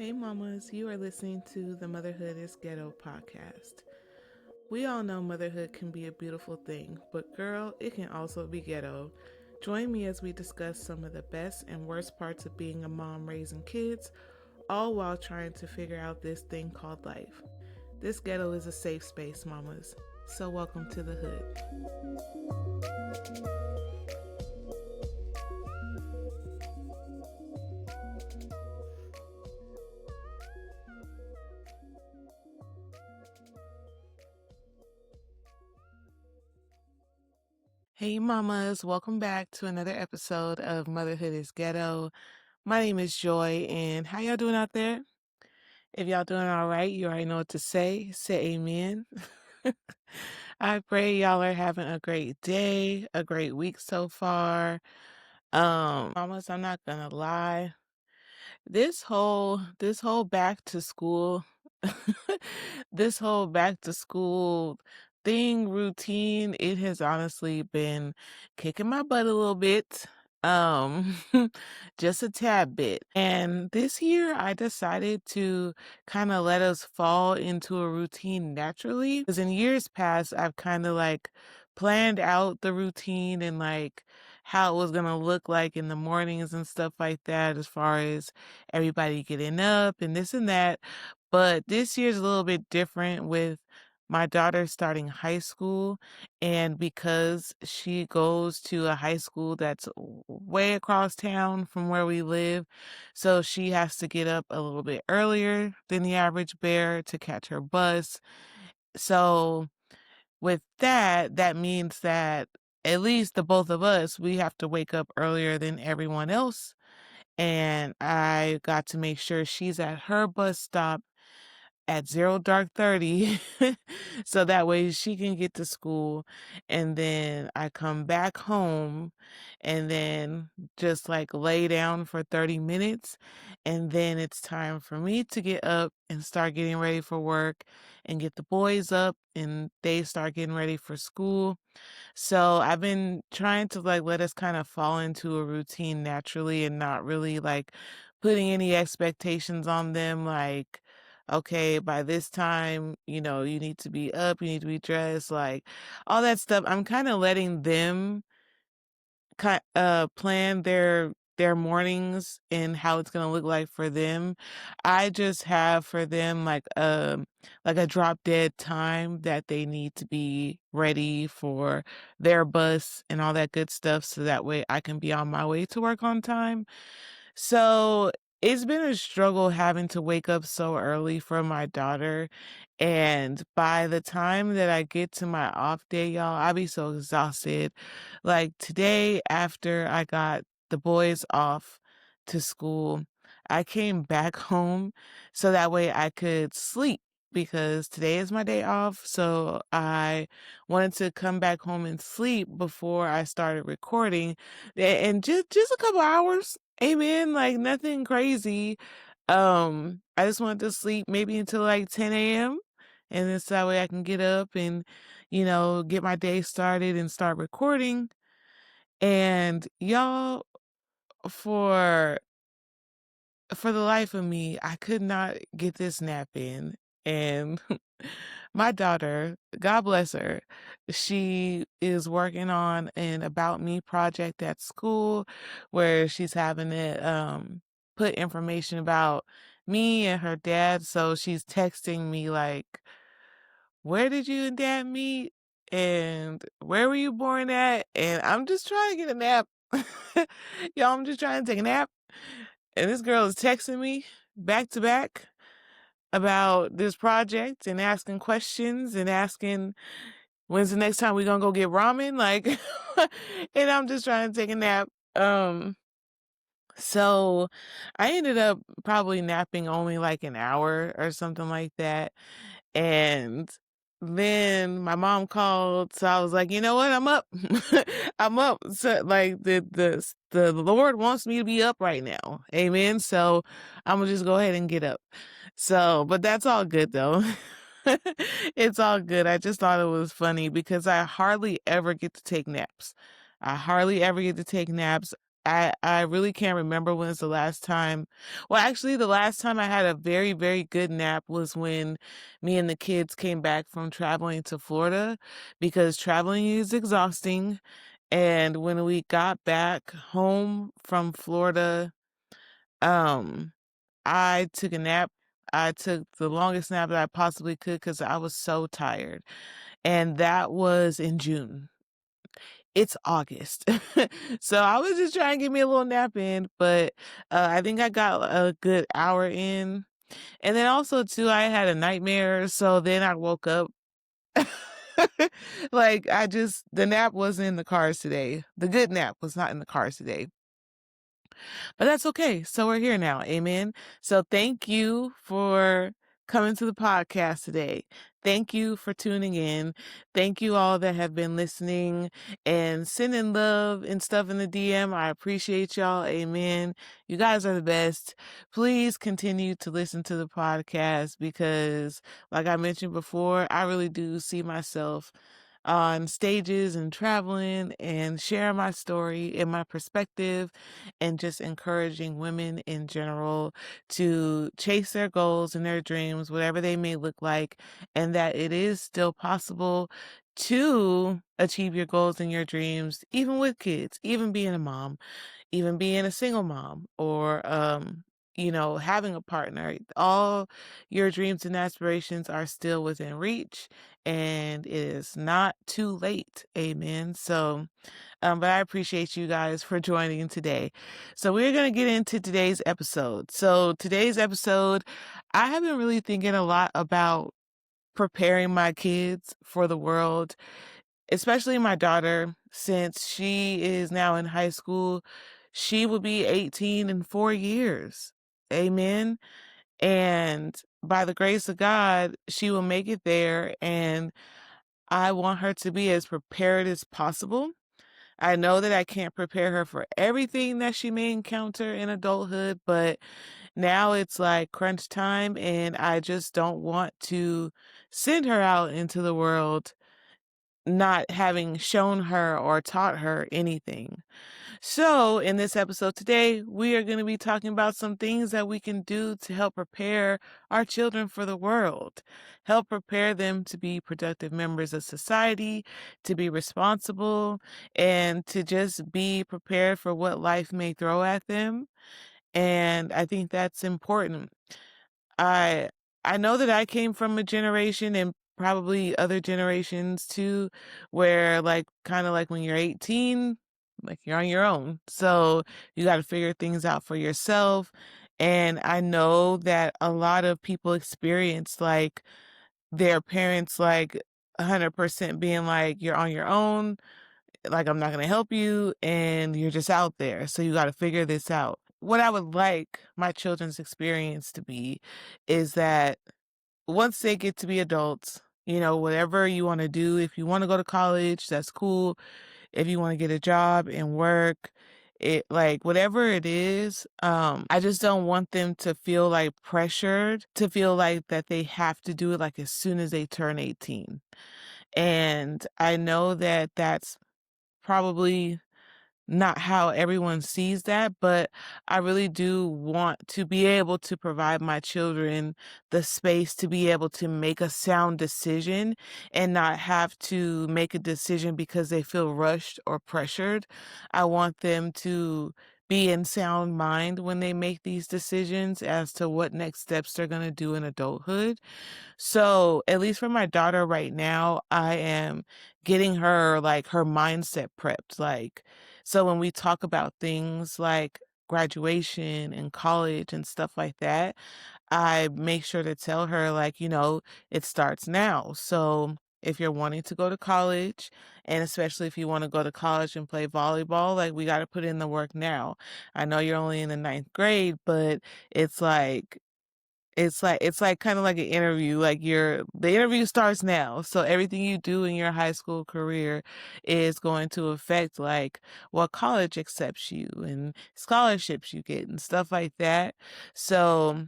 Hey mamas, you are listening to the Motherhood is Ghetto podcast. We all know motherhood can be a beautiful thing, but girl, it can also be ghetto. Join me as we discuss some of the best and worst parts of being a mom raising kids, all while trying to figure out this thing called life. This ghetto is a safe space, mamas. So welcome to the hood. Hey mamas, welcome back to another episode of Motherhood is Ghetto. My name is Joy, and how y'all doing out there? If y'all doing all right, you already know what to say. Say amen. I pray y'all are having a great day, a great week so far. Mamas, I'm not gonna lie. This whole back to school this whole back to school thing routine, it has honestly been kicking my butt a little bit. Um just a tad bit. And this year I decided to kind of let us fall into a routine naturally. Because in years past I've kind of like planned out the routine and like how it was gonna look like in the mornings and stuff like that, as far as everybody getting up and this and that. But this year's a little bit different with my daughter starting high school. And because she goes to a high school that's way across town from where we live, so she has to get up a little bit earlier than the average bear to catch her bus. So with that, that means that at least the both of us, we have to wake up earlier than everyone else. And I got to make sure she's at her bus stop at 0 dark 30 so that way she can get to school, and then I come back home and then just like lay down for 30 minutes, and then it's time for me to get up and start getting ready for work and get the boys up and they start getting ready for school. So I've been trying to like let us kind of fall into a routine naturally and not really like putting any expectations on them, like, okay, by this time, you need to be up, you need to be dressed, like all that stuff. I'm kind of letting them plan their mornings and how it's gonna look like for them. I just have for them like a drop dead time that they need to be ready for their bus and all that good stuff, so that way I can be on my way to work on time. So it's been a struggle having to wake up so early for my daughter. And by the time that I get to my off day, y'all, I'll be so exhausted. Like today, after I got the boys off to school, I came back home so that way I could sleep, because today is my day off. So I wanted to come back home and sleep before I started recording. And just a couple hours. Amen. Like nothing crazy. I just wanted to sleep maybe until like 10 a.m. And this that way I can get up and, get my day started and start recording. And y'all, for for the life of me, I could not get this nap in. And my daughter, God bless her, she is working on an About Me project at school, where she's having to put information about me and her dad. So she's texting me like, where did you and dad meet? And where were you born at? And I'm just trying to get a nap. Y'all, I'm just trying to take a nap. And this girl is texting me back to back about this project and asking questions and asking, when's the next time we gonna go get ramen? Like, and I'm just trying to take a nap. So I ended up probably napping only like an hour or something like that. And then my mom called, so I was like, you know what? I'm up. I'm up. So like the Lord wants me to be up right now. Amen. So I'm gonna just go ahead and get up. So, but that's all good though. It's all good. I just thought it was funny because I hardly ever get to take naps. I hardly ever get to take naps. I really can't remember when's the last time. Well, actually, the last time I had a very, very good nap was when me and the kids came back from traveling to Florida, because traveling is exhausting. And when we got back home from Florida, um, I took a nap. I took the longest nap that I possibly could because I was so tired. And that was in June. It's August. So I was just trying to get me a little nap in, but I think I got a good hour in. And then also too, I had a nightmare. So then I woke up. Like the nap wasn't in the cars today. The good nap was not in the cars today. But that's okay. So we're here now. Amen. So thank you for coming to the podcast today. Thank you for tuning in. Thank you all that have been listening and sending love and stuff in the DM. I appreciate y'all. Amen. You guys are the best. Please continue to listen to the podcast because, like I mentioned before, I really do see myself on stages and traveling and sharing my story and my perspective and just encouraging women in general to chase their goals and their dreams, whatever they may look like, and that it is still possible to achieve your goals and your dreams, even with kids, even being a mom, even being a single mom, or, having a partner. All your dreams and aspirations are still within reach, and it is not too late. Amen. So, but I appreciate you guys for joining today. So we're going to get into today's episode. So today's episode, I have been really thinking a lot about preparing my kids for the world, especially my daughter, since she is now in high school. She will be 18 in 4 years. Amen. And by the grace of God, she will make it there. And I want her to be as prepared as possible. I know that I can't prepare her for everything that she may encounter in adulthood, but now it's like crunch time, and I just don't want to send her out into the world not having shown her or taught her anything. So, in this episode today, we are going to be talking about some things that we can do to help prepare our children for the world, help prepare them to be productive members of society, to be responsible, and to just be prepared for what life may throw at them. And I think that's important. I I know that I came from a generation, and probably other generations too, where like kind of like when you're 18, like you're on your own. So you got to figure things out for yourself. And I know that a lot of people experience like their parents like 100% being like you're on your own, like I'm not going to help you, and you're just out there. So you got to figure this out. What I would like my children's experience to be is that once they get to be adults, whatever you want to do, if you want to go to college, that's cool. If you want to get a job and work, it like whatever it is, I just don't want them to feel like pressured to feel like that they have to do it like as soon as they turn 18. And I know that that's probably not how everyone sees that, but I really do want to be able to provide my children the space to be able to make a sound decision and not have to make a decision because they feel rushed or pressured. I want them to be in sound mind when they make these decisions as to what next steps they're going to do in adulthood. So, at least for my daughter right now, I am getting her like her mindset prepped. Like, so when we talk about things like graduation and college and stuff like that, I make sure to tell her, like, it starts now. So, if you're wanting to go to college, and especially if you want to go to college and play volleyball, like, we got to put in the work now. I know you're only in the ninth grade, but it's like, it's like kinda like an interview, like the interview starts now, so everything you do in your high school career is going to affect, like, what college accepts you and scholarships you get and stuff like that. So,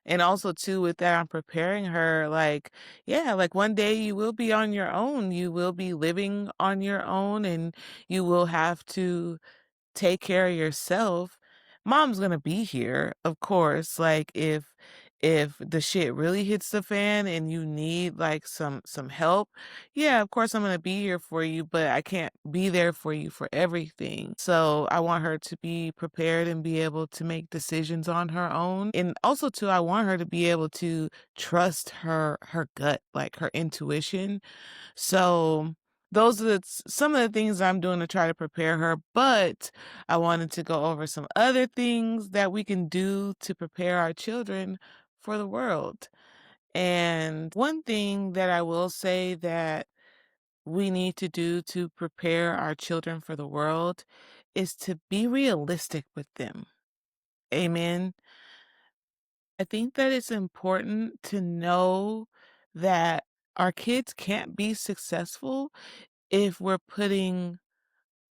and also too with that, I'm preparing her, like, yeah, like, one day you will be on your own, you will be living on your own, and you will have to take care of yourself, mom's gonna be here, of course. Like if the shit really hits the fan and you need like some help, yeah, of course I'm gonna be here for you, but I can't be there for you for everything. So I want her to be prepared and be able to make decisions on her own. And also too, I want her to be able to trust her gut, like her intuition. So those are some of the things I'm doing to try to prepare her, but I wanted to go over some other things that we can do to prepare our children for the world. And one thing that I will say that we need to do to prepare our children for the world is to be realistic with them. Amen. I think that it's important to know that our kids can't be successful if we're putting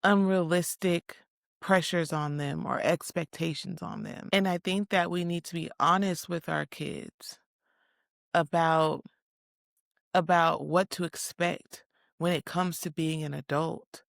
unrealistic pressures on them or expectations on them. And I think that we need to be honest with our kids about what to expect when it comes to being an adult.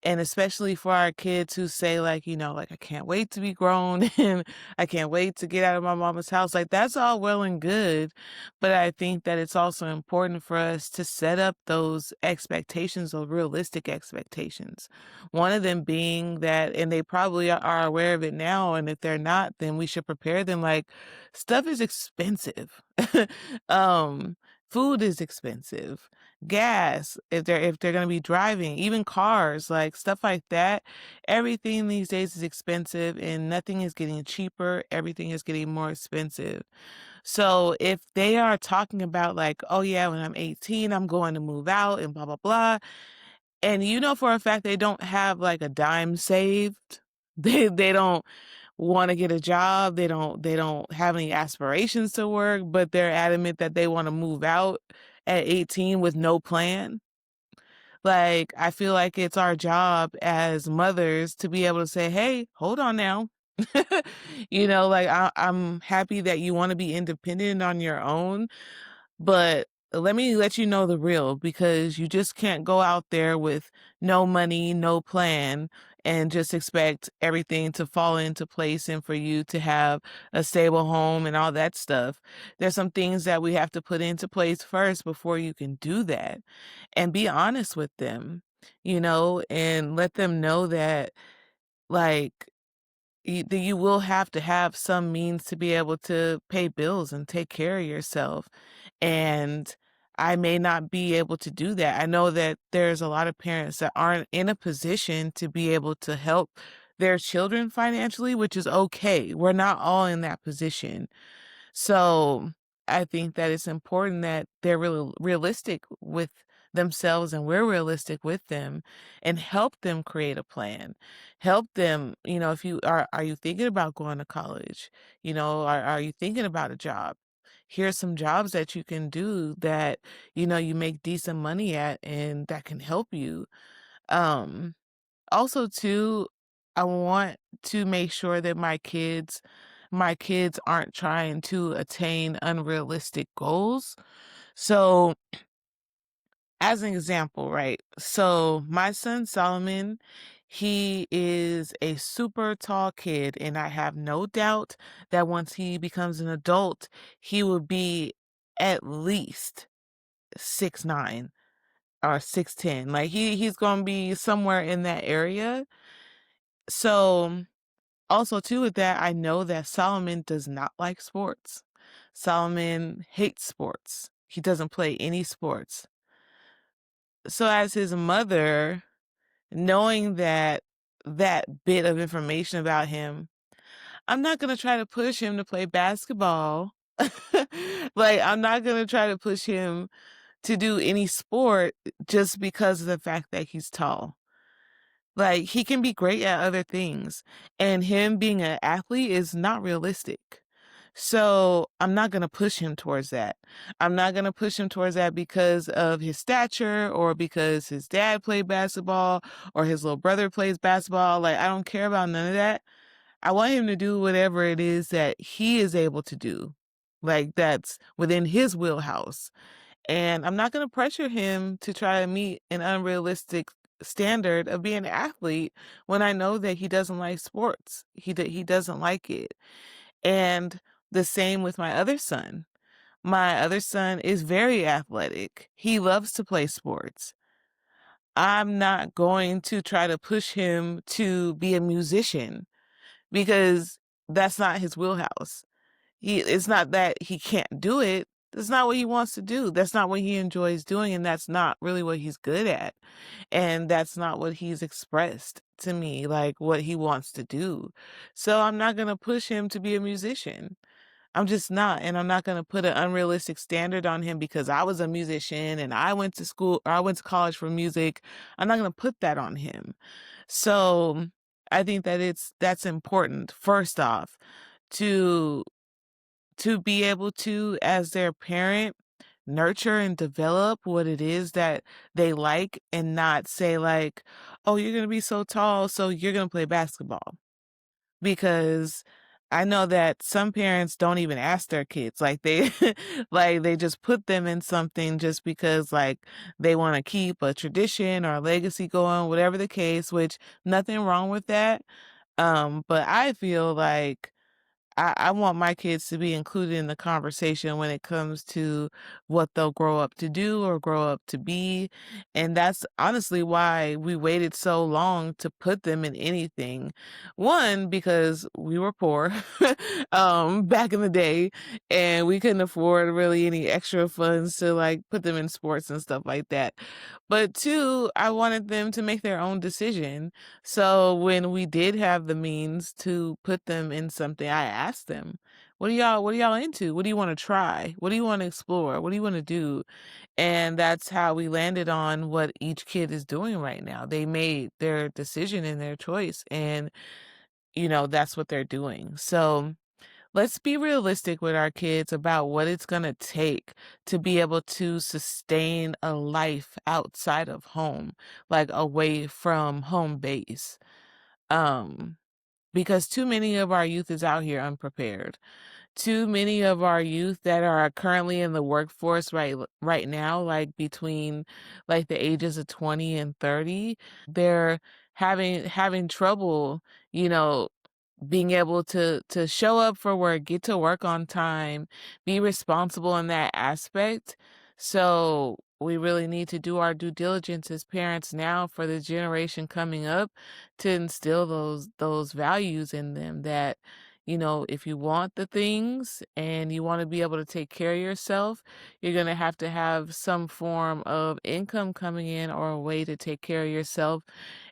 And especially for our kids who say like, like, "I can't wait to be grown and I can't wait to get out of my mama's house." Like, that's all well and good, but I think that it's also important for us to set up those expectations, those realistic expectations. One of them being that, and they probably are aware of it now, and if they're not, then we should prepare them, like, stuff is expensive. Um, Food is expensive, gas, if they're gonna be driving, even cars, like stuff like that. Everything these days is expensive and nothing is getting cheaper. Everything is getting more expensive. So if they are talking about like, oh yeah, when I'm 18, I'm going to move out and blah blah blah, and you know for a fact they don't have like a dime saved, they don't want to get a job, they don't have any aspirations to work, but they're adamant that they want to move out at 18 with no plan. Like, I feel like it's our job as mothers to be able to say, "Hey, hold on now." Like, I'm happy that you wanna be independent on your own, but let me let you know the real, because you just can't go out there with no money, no plan, and just expect everything to fall into place and for you to have a stable home and all that stuff. There's some things that we have to put into place first before you can do that. And be honest with them, and let them know that, like, that you will have to have some means to be able to pay bills and take care of yourself. And I may not be able to do that. I know that there's a lot of parents that aren't in a position to be able to help their children financially, which is okay. We're not all in that position. So I think that it's important that they're really realistic with themselves and we're realistic with them and help them create a plan. Help them, if are you thinking about going to college? Are you thinking about a job? Here's some jobs that you can do that, you make decent money at and that can help you. Um Also too, I want to make sure that my kids aren't trying to attain unrealistic goals. So, as an example, right? So, my son Solomon, he is a super tall kid, and I have no doubt that once he becomes an adult, he will be at least 6'9" or 6'10". Like he's gonna be somewhere in that area. So also too with that, I know that Solomon does not like sports. Solomon hates sports. He doesn't play any sports. So as his mother, knowing that bit of information about him, I'm not going to try to push him to play basketball. Like, I'm not going to try to push him to do any sport just because of the fact that he's tall. Like, he can be great at other things, and him being an athlete is not realistic. So, I'm not gonna push him towards that. I'm not gonna push him towards that because of his stature or because his dad played basketball or his little brother plays basketball. Like, I don't care about none of that. I want him to do whatever it is that he is able to do, like, that's within his wheelhouse. And I'm not gonna pressure him to try to meet an unrealistic standard of being an athlete when I know that he doesn't like sports. He doesn't like it. And the same with my other son. My other son is very athletic. He loves to play sports. I'm not going to try to push him to be a musician because that's not his wheelhouse. It's not that he can't do it. That's not what he wants to do. That's not what he enjoys doing, and that's not really what he's good at. And that's not what he's expressed to me, like what he wants to do. So I'm not gonna push him to be a musician. I'm just not, and I'm not gonna put an unrealistic standard on him because I was a musician and I went to school or I went to college for music. I'm not gonna put that on him. So I think that that's important, first off, to be able to, as their parent, nurture and develop what it is that they like and not say like, "Oh, you're gonna be so tall, so you're gonna play basketball." Because I know that some parents don't even ask their kids, like they like they just put them in something just because like they wanna keep a tradition or a legacy going, whatever the case, which nothing wrong with that. But I feel like I want my kids to be included in the conversation when it comes to what they'll grow up to do or grow up to be. And that's honestly why we waited so long to put them in anything. One, because we were poor back in the day and we couldn't afford really any extra funds to like put them in sports and stuff like that. But two, I wanted them to make their own decision. So when we did have the means to put them in something, I asked them, what are y'all into? What do you want to try? What do you want to explore? What do you want to do?" And that's how we landed on what each kid is doing right now. They made their decision and their choice, and that's what they're doing. So let's be realistic with our kids about what it's going to take to be able to sustain a life outside of home, like away from home base. Um, because too many of our youth is out here unprepared. Too many of our youth that are currently in the workforce right now, like between like the ages of 20 and 30, they're having trouble, you know, being able to show up for work, get to work on time, be responsible in that aspect. So we really need to do our due diligence as parents now for the generation coming up to instill those values in them that if you want the things and you want to be able to take care of yourself, you're going to have some form of income coming in or a way to take care of yourself.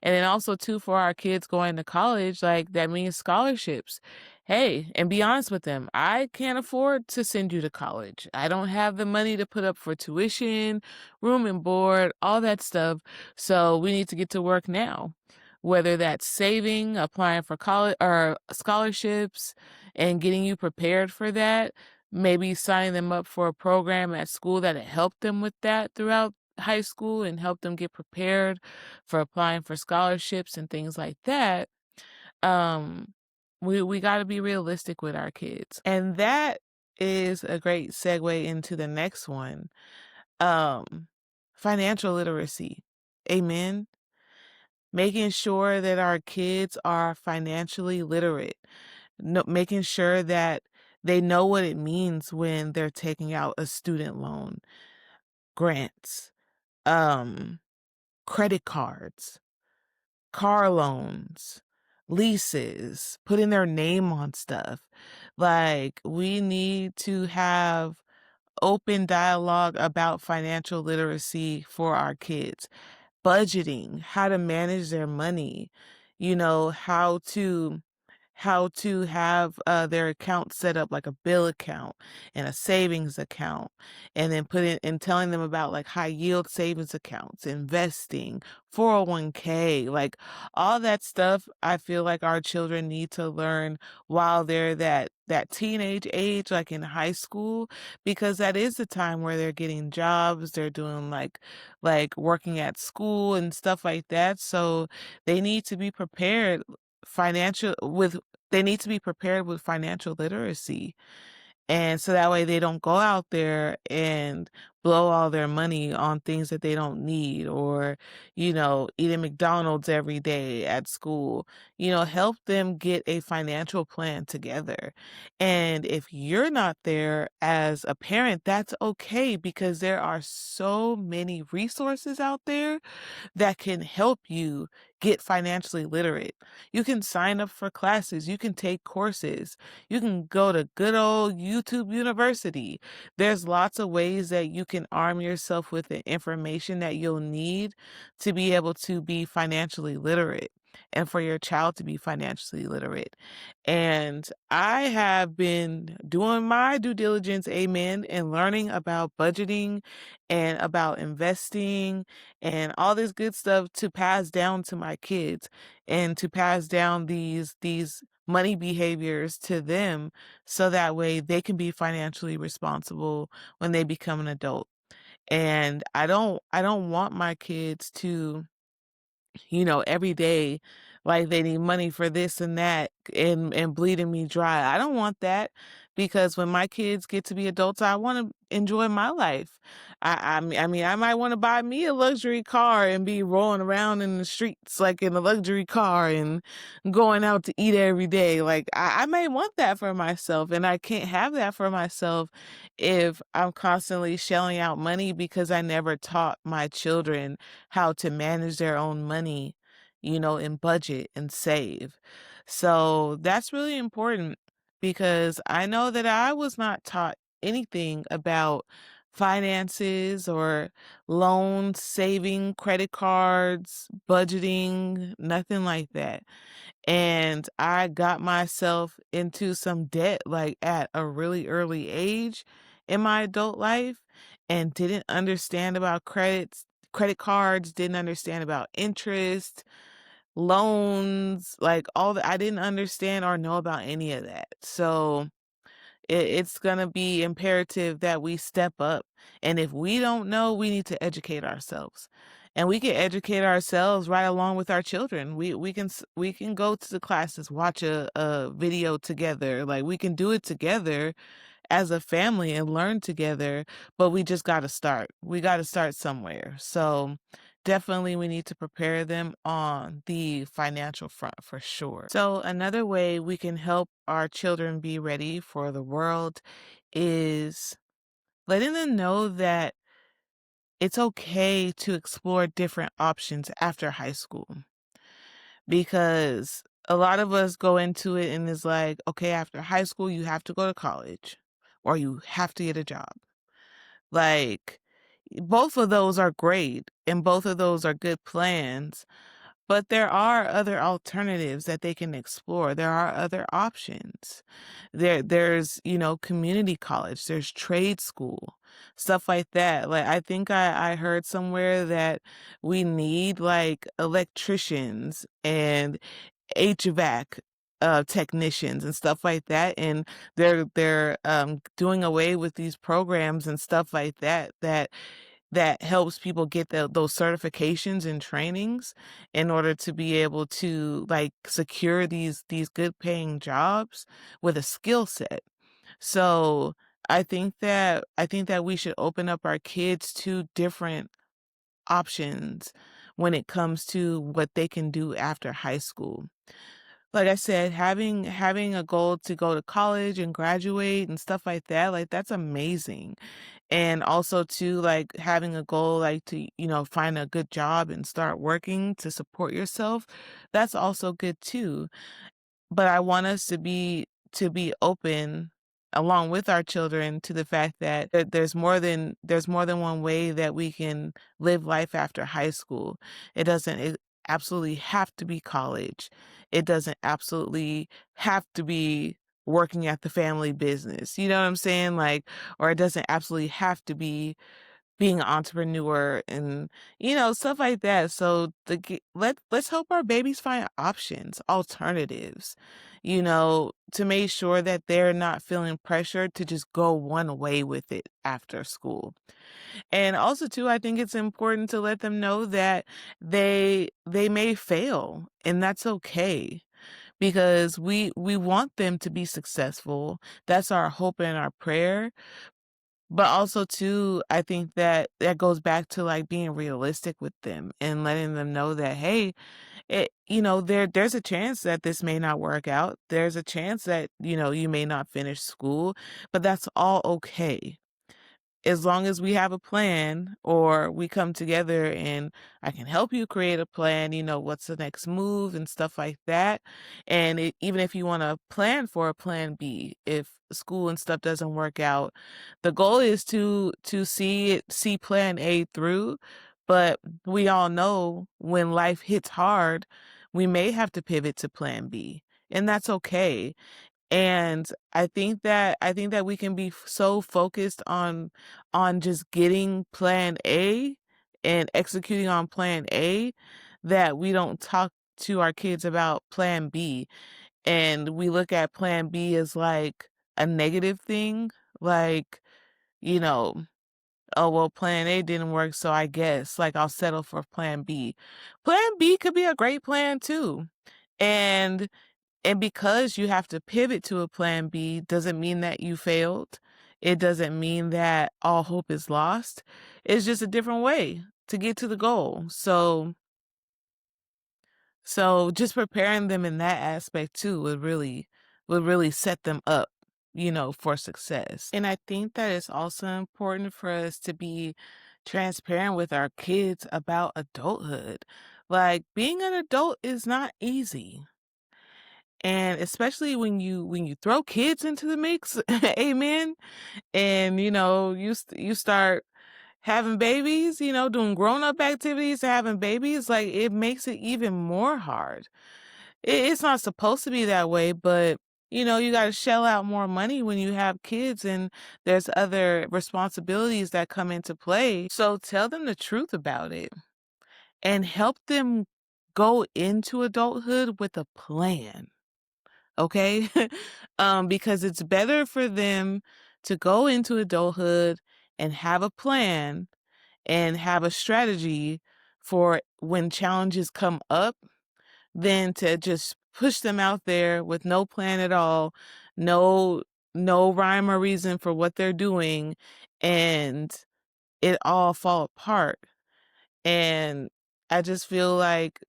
And then also too, for our kids going to college, like that means scholarships. Hey, and be honest with them. I can't afford to send you to college. I don't have the money to put up for tuition, room and board, all that stuff. So we need to get to work now. Whether that's saving, applying for college or scholarships and getting you prepared for that, maybe signing them up for a program at school that help them with that throughout high school and help them get prepared for applying for scholarships and things like that. Um, we got to be realistic with our kids. And that is a great segue into the next one. Um, Financial literacy. Amen. Making sure that our kids are financially literate, no, making sure that they know what it means when they're taking out a student loan, grants, um, credit cards, car loans, leases, putting their name on stuff. Like, we need to have open dialogue about financial literacy for our kids. Budgeting, how to manage their money, how to have their account set up like a bill account and a savings account, and then put in and telling them about like high yield savings accounts, investing, 401k, like all that stuff. I feel like our children need to learn while they're that teenage age, like in high school, because that is the time where they're getting jobs, they're doing like working at school and stuff like that. So they need to be prepared financial with they need to be prepared with financial literacy. And so that way they don't go out there and blow all their money on things that they don't need, or, eating McDonald's every day at school. Help them get a financial plan together. And if you're not there as a parent, that's okay, because there are so many resources out there that can help you get financially literate. You can sign up for classes, you can take courses, you can go to good old YouTube University. There's lots of ways that you can arm yourself with the information that you'll need to be able to be financially literate and for your child to be financially literate. And I have been doing my due diligence, amen, and learning about budgeting and about investing and all this good stuff to pass down to my kids, and to pass down these money behaviors to them, so that way they can be financially responsible when they become an adult. And I don't want my kids to, every day, like they need money for this and that, and bleeding me dry. I don't want that, because when my kids get to be adults, I want to enjoy my life. I mean, I might want to buy me a luxury car and be rolling around in the streets like in a luxury car and going out to eat every day. Like I may want that for myself, and I can't have that for myself if I'm constantly shelling out money because I never taught my children how to manage their own money, and budget and save. So that's really important, because I know that I was not taught anything about finances or loans, saving, credit cards, budgeting, nothing like that. And I got myself into some debt like at a really early age in my adult life, and didn't understand about credit cards, didn't understand about interest, loans, like all that. I didn't understand or know about any of that. So it's gonna be imperative that we step up, and if we don't know, we need to educate ourselves. And we can educate ourselves right along with our children. We can go to the classes, watch a video together. Like we can do it together as a family and learn together, but we just got to start. We got to start somewhere. So definitely we need to prepare them on the financial front for sure. So another way we can help our children be ready for the world is letting them know that it's okay to explore different options after high school, because a lot of us go into it and is like, okay, after high school, you have to go to college or you have to get a job. Like, both of those are great and both of those are good plans, but there are other alternatives that they can explore. There are other options. There's, community college, there's trade school, stuff like that. Like I think I heard somewhere that we need like electricians and HVAC technicians and stuff like that. And they're doing away with these programs and stuff like that helps people get those certifications and trainings in order to be able to like secure these good paying jobs with a skill set. So I think that we should open up our kids to different options when it comes to what they can do after high school. Like I said, having a goal to go to college and graduate and stuff like that, like that's amazing. And also too, like having a goal like to, find a good job and start working to support yourself, that's also good too. But I want us to be open along with our children to the fact that there's more than one way that we can live life after high school. It absolutely have to be college. It doesn't absolutely have to be working at the family business. You know what I'm saying? Like, or it doesn't absolutely have to be being an entrepreneur and, stuff like that. So let's help our babies find options, alternatives, to make sure that they're not feeling pressured to just go one way with it after school. And also too, I think it's important to let them know that they may fail, and that's okay, because we want them to be successful. That's our hope and our prayer. But also too, I think that that goes back to like being realistic with them and letting them know that, hey, there's a chance that this may not work out. There's a chance that, you may not finish school, but that's all okay. As long as we have a plan or we come together and I can help you create a plan, what's the next move and stuff like that. And even if you want to plan for a plan B, if school and stuff doesn't work out, the goal is to see plan A through. But we all know when life hits hard, we may have to pivot to plan B, and that's okay. And I think that we can be so focused on just getting plan A and executing on plan A that we don't talk to our kids about plan B. And we look at plan B as like a negative thing, like, you know, oh well, plan A didn't work, so I guess like I'll settle for plan B. Plan B could be a great plan too. And because you have to pivot to a plan B doesn't mean that you failed. It doesn't mean that all hope is lost. It's just a different way to get to the goal. So just preparing them in that aspect too would really set them up, for success. And I think that it's also important for us to be transparent with our kids about adulthood. Like being an adult is not easy. And especially when you throw kids into the mix, amen, and, you start having babies, doing grown-up activities, having babies, like, it makes it even more hard. It's not supposed to be that way, but, you gotta shell out more money when you have kids and there's other responsibilities that come into play. So tell them the truth about it and help them go into adulthood with a plan. Okay? Because it's better for them to go into adulthood and have a plan and have a strategy for when challenges come up than to just push them out there with no plan at all, no no rhyme or reason for what they're doing, and it all fall apart. And I just feel like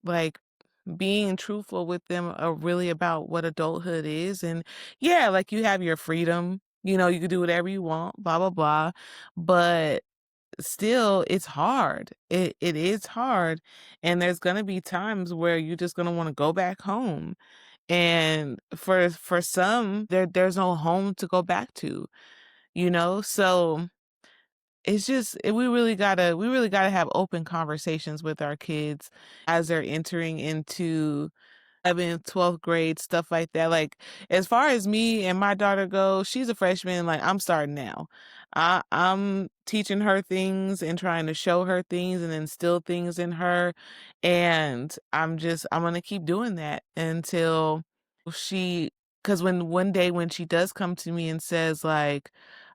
being truthful with them are really about what adulthood is. And yeah, like you have your freedom, you can do whatever you want, blah blah blah. But still it's hard. It is hard. And there's gonna be times where you're just gonna want to go back home. And for some, there's no home to go back to, so it's just we really gotta have open conversations with our kids as they're entering into 11th, 12th grade, stuff like that. Like, as far as me and my daughter go, she's a freshman, like, I'm starting now. I'm teaching her things and trying to show her things and instill things in her, and I'm gonna keep doing that until she, because when one day when she does come to me and says, like,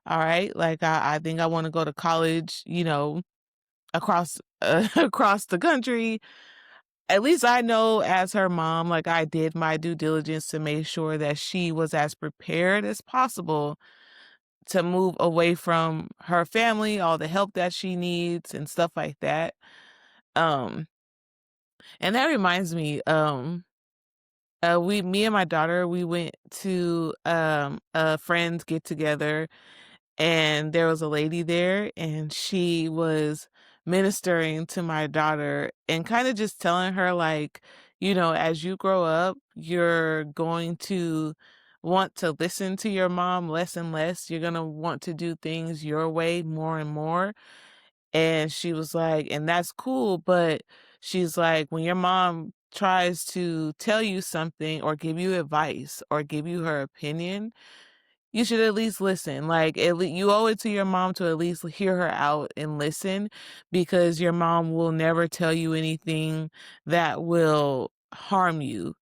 "All right, like, I think I wanna go to college," across, across the country, at least I know as her mom, like, I did my due diligence to make sure that she was as prepared as possible to move away from her family, all the help that she needs and stuff like that. Um, and that reminds me, me and my daughter, we went to, a friend's get together, and there was a lady there and she was ministering to my daughter and kind of just telling her like, as you grow up, you're going to want to listen to your mom less and less. You're going to want to do things your way more and more. And she was like, and that's cool, but she's like, when your mom tries to tell you something or give you advice or give you her opinion, you should at least listen. Like, you owe it to your mom to at least hear her out and listen, because your mom will never tell you anything that will harm you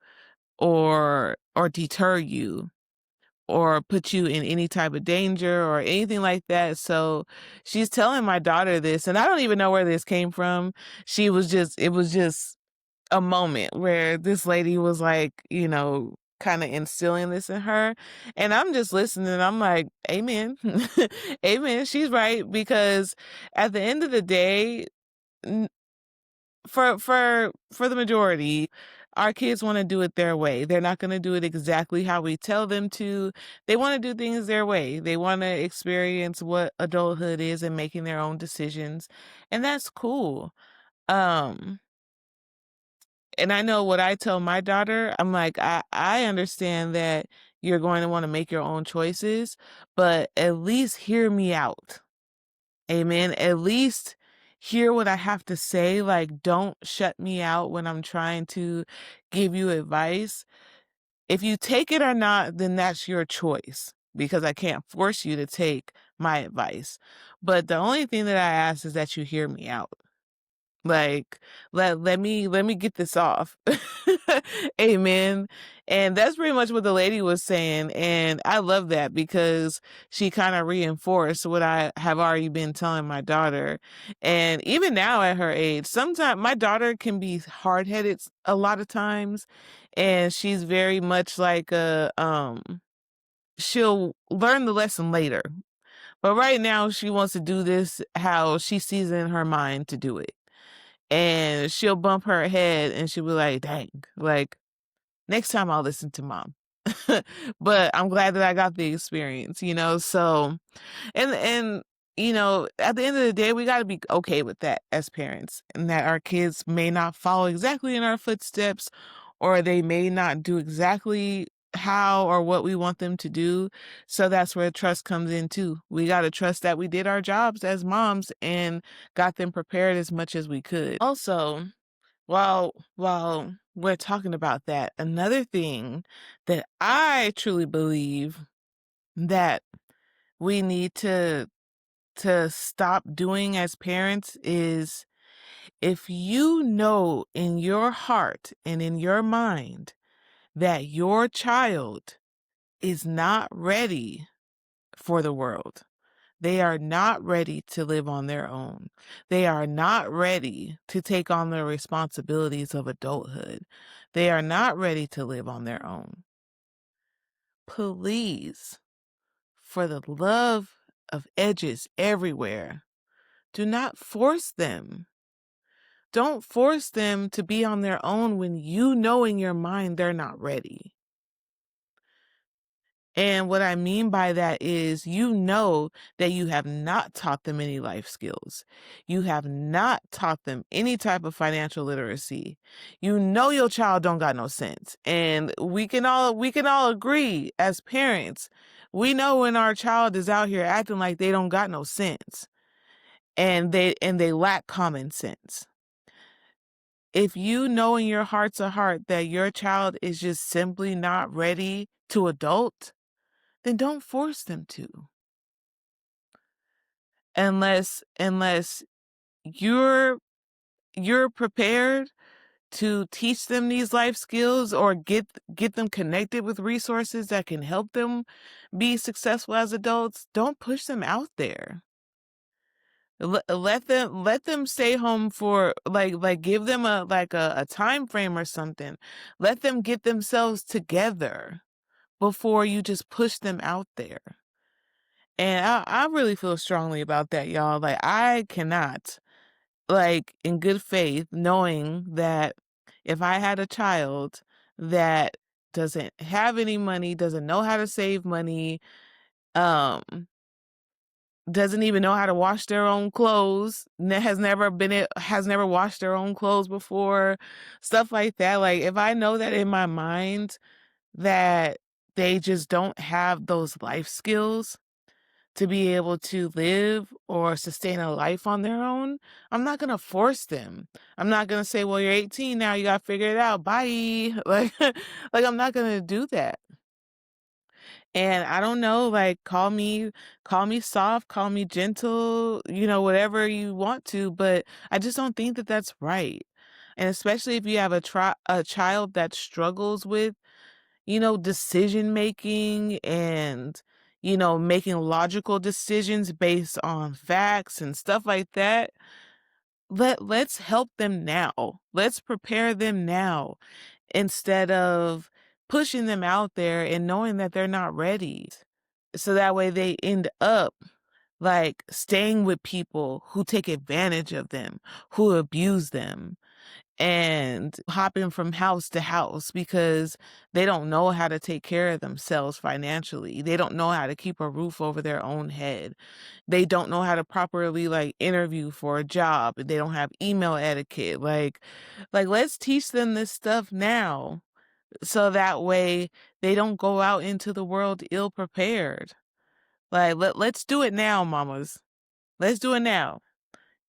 or deter you or put you in any type of danger or anything like that. So she's telling my daughter this, and I don't even know where this came from. It was just a moment where this lady was like, kinda instilling this in her, and I'm just listening, I'm like, "Amen. Amen, she's right," because at the end of the day, n for the majority, our kids wanna do it their way. They're not gonna do it exactly how we tell them to. They wanna do things their way. They wanna experience what adulthood is and making their own decisions, and that's cool. Um And I know what I tell my daughter, I'm like, I understand that you're going to want to make your own choices, but at least hear me out. Amen. At least hear what I have to say. Like, don't shut me out when I'm trying to give you advice. If you take it or not, then that's your choice because I can't force you to take my advice. But the only thing that I ask is that you hear me out. Like, let me get this off. Amen. And that's pretty much what the lady was saying, and I love that because she kinda reinforced what I have already been telling my daughter. And even now at her age, sometimes my daughter can be hard-headed a lot of times, and she's very much like she'll learn the lesson later. But right now, she wants to do this how she sees it in her mind to do it. And she'll bump her head and she'll be like, "Dang, like, next time I'll listen to mom." But I'm glad that I got the experience, so and at the end of the day, we gotta be okay with that as parents, and that our kids may not follow exactly in our footsteps, or they may not do exactly how or what we want them to do. So that's where trust comes in too. We gotta trust that we did our jobs as moms and got them prepared as much as we could. Also, while we're talking about that, another thing that I truly believe that we need to stop doing as parents is if you know in your heart and in your mind that your child is not ready for the world. They are not ready to live on their own. They are not ready to take on the responsibilities of adulthood. They are not ready to live on their own. Please, for the love of edges everywhere, do not force them. Don't force them to be on their own when you know in your mind they're not ready. And what I mean by that is you know that you have not taught them any life skills. You have not taught them any type of financial literacy. You know your child don't got no sense. And we can all agree as parents, we know when our child is out here acting like they don't got no sense and they lack common sense. If you know in your heart's a heart that your child is just simply not ready to adult, then don't force them to. Unless you're you're prepared to teach them these life skills or get them connected with resources that can help them be successful as adults, don't push them out there. Let them stay home for give them a time frame or something. Let them get themselves together before you just push them out there. And I really feel strongly about that, y'all. Like, I cannot, in good faith, knowing that if I had a child that doesn't have any money, doesn't know how to save money, um, doesn't even know how to wash their own clothes, has never washed their own clothes before, stuff like that. Like, if I know that in my mind that they just don't have those life skills to be able to live or sustain a life on their own, I'm not gonna force them. I'm not gonna say, "Well, you're 18 now, you gotta figure it out. Bye." I'm not gonna do that. And I don't know, call me soft, call me gentle, whatever you want to, but I just don't think that that's right. And especially if you have a child that struggles with decision making and, making logical decisions based on facts and stuff like that. Let's help them now. Let's prepare them now instead of pushing them out there and knowing that they're not ready. So that way they end up like staying with people who take advantage of them, who abuse them, and hopping from house to house because they don't know how to take care of themselves financially. They don't know how to keep a roof over their own head. They don't know how to properly like interview for a job. They don't have email etiquette. Like let's teach them this stuff now so that way they don't go out into the world ill prepared. Like let's do it now, mamas. Let's do it now.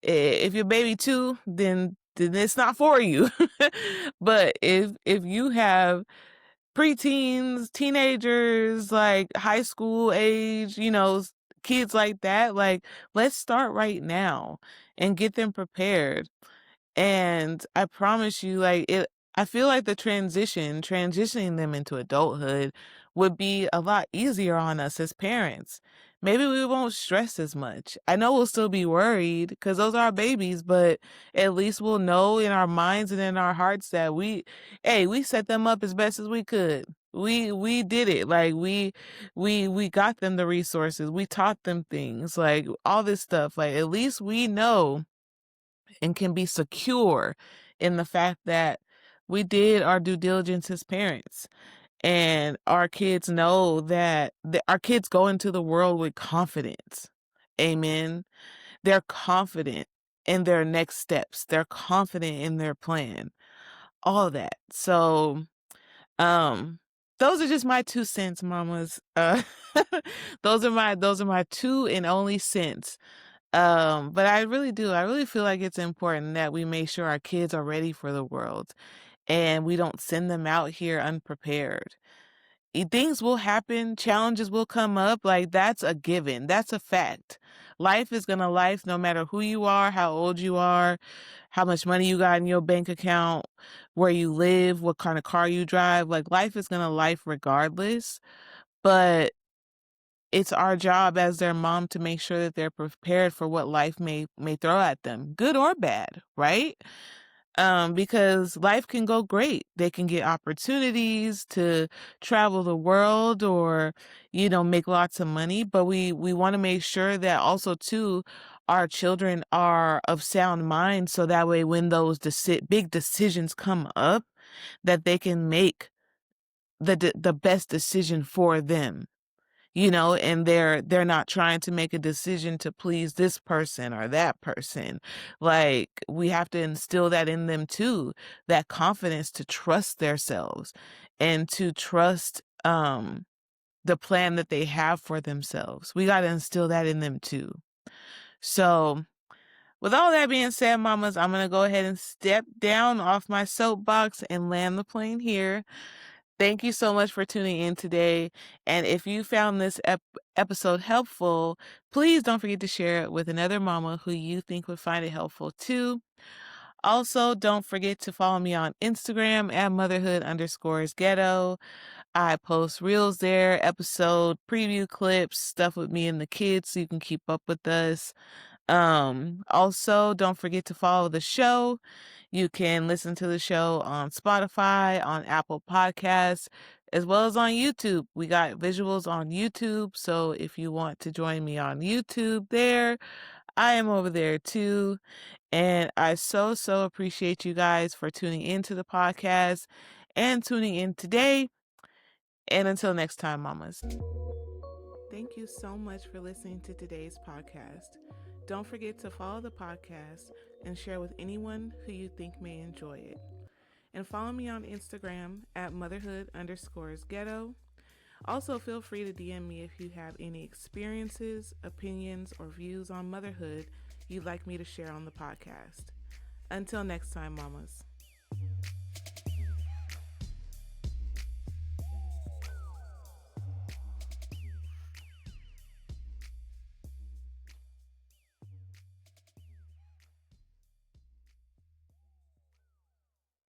If you're baby two, then it's not for you. But if you have preteens, teenagers, like high school age, kids like that, like let's start right now and get them prepared. And I promise you, I feel like the transitioning them into adulthood would be a lot easier on us as parents. Maybe we won't stress as much. I know we'll still be worried because those are our babies, but at least we'll know in our minds and in our hearts that we set them up as best as we could. We did it. Like we got them the resources. We taught them things, like all this stuff. Like at least we know and can be secure in the fact that we did our due diligence as parents, and our kids know that our kids go into the world with confidence. Amen. They're confident in their next steps. They're confident in their plan. All that. So, um, those are just my 2 cents, mamas. Those are my 2 and only cents. But I really do. I really feel like it's important that we make sure our kids are ready for the world and we don't send them out here unprepared. Things will happen, challenges will come up. Like that's a given. That's a fact. Life is gonna life no matter who you are, how old you are, how much money you got in your bank account, where you live, what kind of car you drive. Like life is gonna life regardless. But it's our job as their mom to make sure that they're prepared for what life may throw at them, good or bad, right? Because life can go great. They can get opportunities to travel the world or, make lots of money. But we want to make sure that also too, our children are of sound mind, so that way when those big decisions come up, that they can make the best decision for them, and they're not trying to make a decision to please this person or that person. Like we have to instill that in them too, that confidence to trust themselves and to trust the plan that they have for themselves. We got to instill that in them too. So with all that being said, mamas, I'm going to go ahead and step down off my soapbox and land the plane here. Thank you so much for tuning in today. And if you found this episode helpful, please don't forget to share it with another mama who you think would find it helpful too. Also, don't forget to follow me on Instagram at motherhood_ghetto. I post reels there, episode preview clips, stuff with me and the kids so you can keep up with us. Also, don't forget to follow the show. You can listen to the show on Spotify, on Apple Podcasts, as well as on YouTube. We got visuals on YouTube, so if you want to join me on YouTube there, I am over there too. And I so appreciate you guys for tuning into the podcast and tuning in today. And until next time, mamas. Thank you so much for listening to today's podcast. Don't forget to follow the podcast and share with anyone who you think may enjoy it. And follow me on Instagram at motherhood_ghetto. Also, feel free to DM me if you have any experiences, opinions, or views on motherhood you'd like me to share on the podcast. Until next time, mamas.